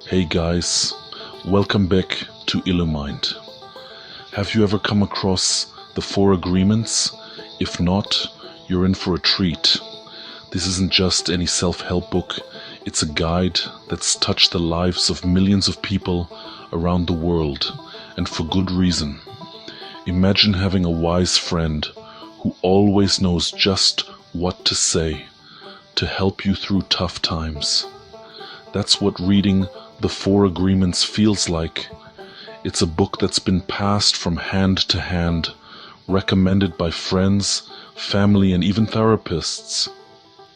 Hey guys, welcome back to IluMind. Have you ever come across the 4 agreements? If not, you're in for a treat. This isn't just any self-help book, it's a guide that's touched the lives of millions of people around the world, and for good reason. Imagine having a wise friend who always knows just what to say to help you through tough times. That's what reading the 4 agreements feels like. It's a book that's been passed from hand to hand, recommended by friends, family, and even therapists,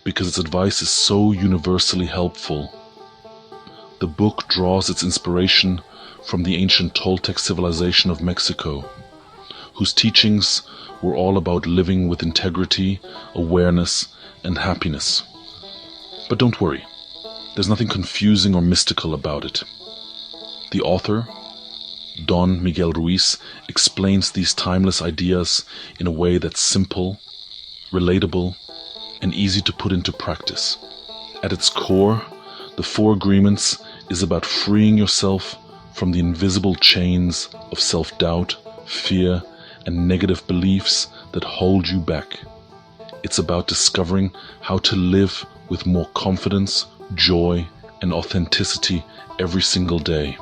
because its advice is so universally helpful. The book draws its inspiration from the ancient Toltec civilization of Mexico, whose teachings were all about living with integrity, awareness, and happiness. But don't worry, there's nothing confusing or mystical about it. The author, Don Miguel Ruiz, explains these timeless ideas in a way that's simple, relatable, and easy to put into practice. At its core, the 4 agreements is about freeing yourself from the invisible chains of self-doubt, fear, and negative beliefs that hold you back. It's about discovering how to live with more confidence, joy, and authenticity every single day.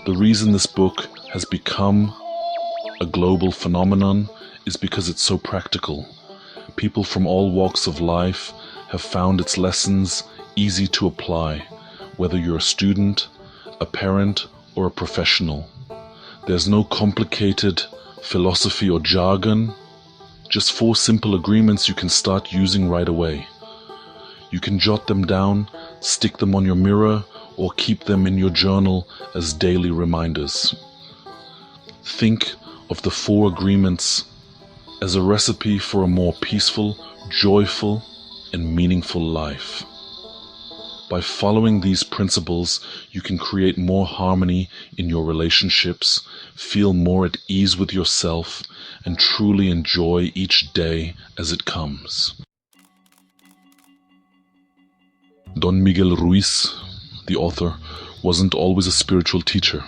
The reason this book has become a global phenomenon is because it's so practical. People from all walks of life have found its lessons easy to apply, whether you're a student, a parent, or a professional. There's no complicated philosophy or jargon, just 4 simple agreements you can start using right away. You can jot them down, stick them on your mirror, or keep them in your journal as daily reminders. Think of the 4 agreements as a recipe for a more peaceful, joyful, and meaningful life. By following these principles, you can create more harmony in your relationships, feel more at ease with yourself, and truly enjoy each day as it comes. Don Miguel Ruiz, the author, wasn't always a spiritual teacher.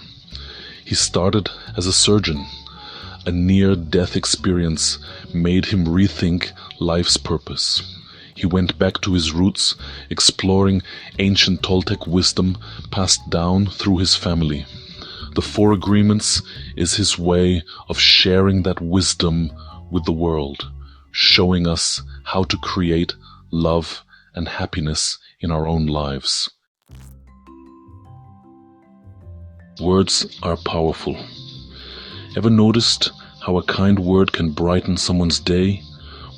He started as a surgeon. A near-death experience made him rethink life's purpose. He went back to his roots, exploring ancient Toltec wisdom passed down through his family. The 4 agreements is his way of sharing that wisdom with the world, showing us how to create love and happiness in our own lives. Words are powerful. Ever noticed how a kind word can brighten someone's day,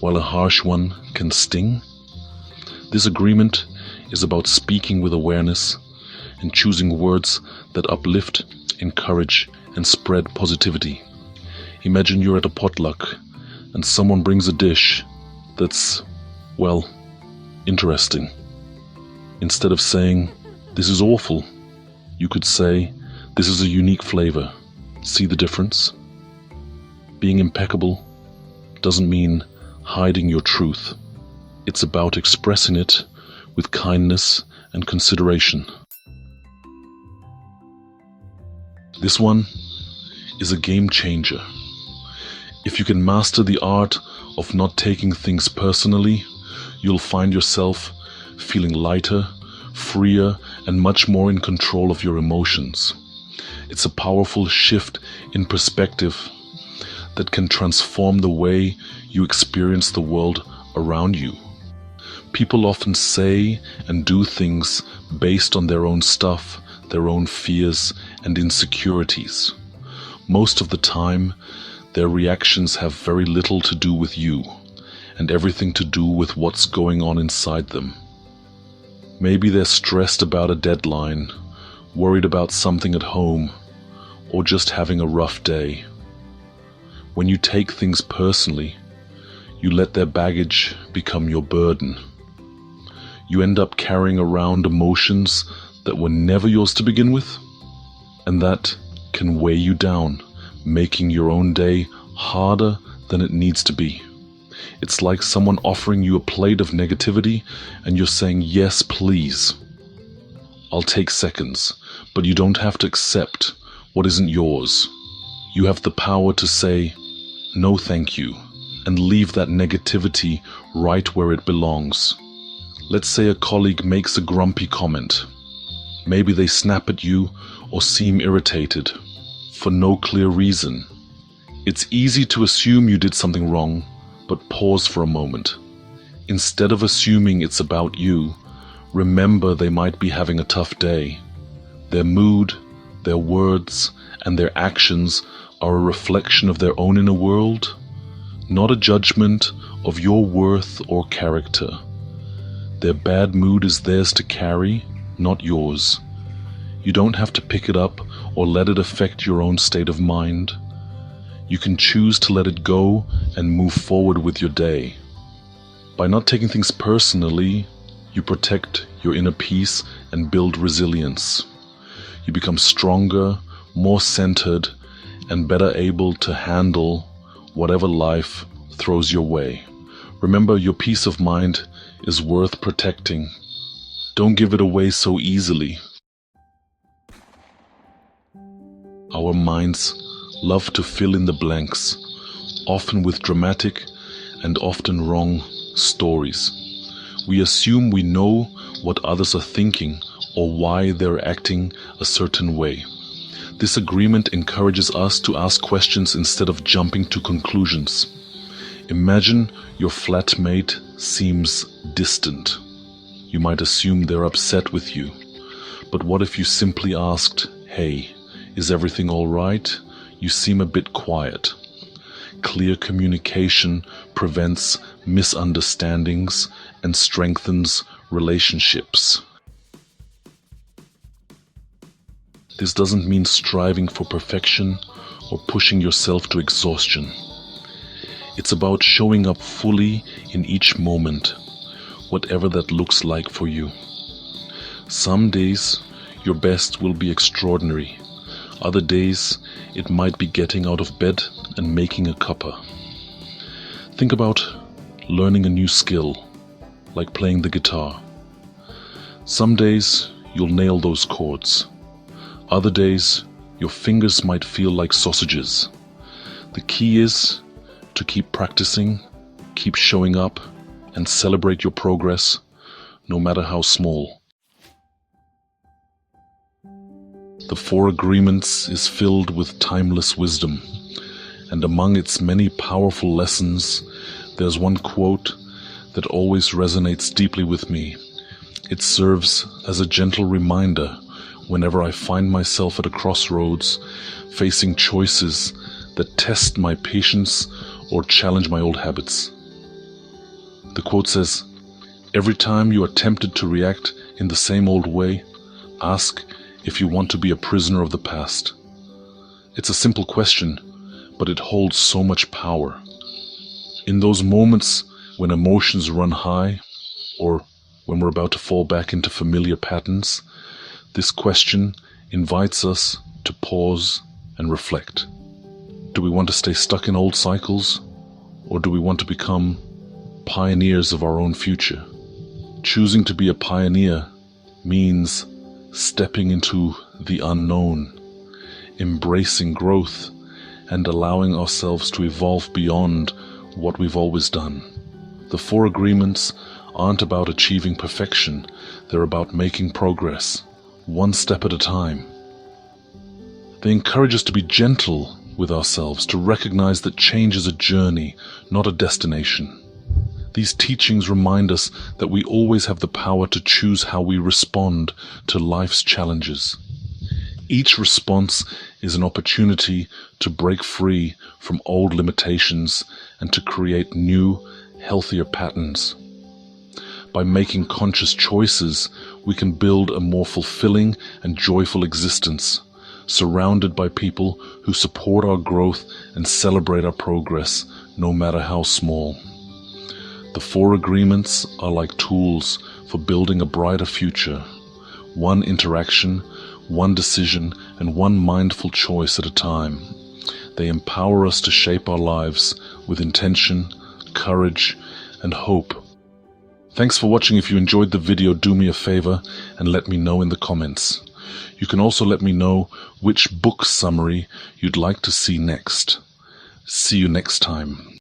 while a harsh one can sting? This agreement is about speaking with awareness and choosing words that uplift, encourage, and spread positivity. Imagine you're at a potluck and someone brings a dish that's, well, interesting. Instead of saying, "This is awful," you could say, "This is a unique flavor. See the difference?" Being impeccable doesn't mean hiding your truth. It's about expressing it with kindness and consideration. This one is a game changer. If you can master the art of not taking things personally, you'll find yourself feeling lighter, freer, and much more in control of your emotions. It's a powerful shift in perspective that can transform the way you experience the world around you. People often say and do things based on their own stuff, their own fears and insecurities. Most of the time, their reactions have very little to do with you, and everything to do with what's going on inside them. Maybe they're stressed about a deadline, worried about something at home, or just having a rough day. When you take things personally, you let their baggage become your burden. You end up carrying around emotions that were never yours to begin with, and that can weigh you down, making your own day harder than it needs to be. It's like someone offering you a plate of negativity and you're saying, "Yes, please." I'll take seconds, but you don't have to accept what isn't yours. You have the power to say, no thank you, and leave that negativity right where it belongs. Let's say a colleague makes a grumpy comment. Maybe they snap at you or seem irritated for no clear reason. It's easy to assume you did something wrong, but pause for a moment. Instead of assuming it's about you, remember they might be having a tough day. Their mood, their words, and their actions are a reflection of their own inner world, not a judgment of your worth or character. Their bad mood is theirs to carry, not yours. You don't have to pick it up or let it affect your own state of mind. You can choose to let it go and move forward with your day. By not taking things personally, you protect your inner peace and build resilience. You become stronger, more centered, and better able to handle whatever life throws your way. Remember, your peace of mind is worth protecting. Don't give it away so easily. Our minds love to fill in the blanks, often with dramatic and often wrong stories. We assume we know what others are thinking or why they're acting a certain way. This agreement encourages us to ask questions instead of jumping to conclusions. Imagine your flatmate seems distant. You might assume they're upset with you. But what if you simply asked, "Hey, is everything all right? You seem a bit quiet." Clear communication prevents misunderstandings and strengthens relationships. This doesn't mean striving for perfection or pushing yourself to exhaustion. It's about showing up fully in each moment, whatever that looks like for you. Some days, your best will be extraordinary. Other days, it might be getting out of bed and making a cuppa. Think about learning a new skill, like playing the guitar. Some days, you'll nail those chords. Other days, your fingers might feel like sausages. The key is to keep practicing, keep showing up, and celebrate your progress, no matter how small. The Four Agreements is filled with timeless wisdom, and among its many powerful lessons, there's one quote that always resonates deeply with me. It serves as a gentle reminder whenever I find myself at a crossroads, facing choices that test my patience or challenge my old habits. The quote says, "Every time you are tempted to react in the same old way, ask if you want to be a prisoner of the past." It's a simple question, but it holds so much power. In those moments when emotions run high, or when we're about to fall back into familiar patterns, this question invites us to pause and reflect. Do we want to stay stuck in old cycles, or do we want to become pioneers of our own future? Choosing to be a pioneer means stepping into the unknown, embracing growth, and allowing ourselves to evolve beyond what we've always done. The Four Agreements aren't about achieving perfection, they're about making progress, one step at a time. They encourage us to be gentle with ourselves, to recognize that change is a journey, not a destination. These teachings remind us that we always have the power to choose how we respond to life's challenges. Each response is an opportunity to break free from old limitations and to create new, healthier patterns. By making conscious choices, we can build a more fulfilling and joyful existence, surrounded by people who support our growth and celebrate our progress, no matter how small. The Four Agreements are like tools for building a brighter future. One interaction, one decision, and one mindful choice at a time. They empower us to shape our lives with intention, courage, and hope. Thanks for watching. If you enjoyed the video, do me a favor and let me know in the comments. You can also let me know which book summary you'd like to see next. See you next time.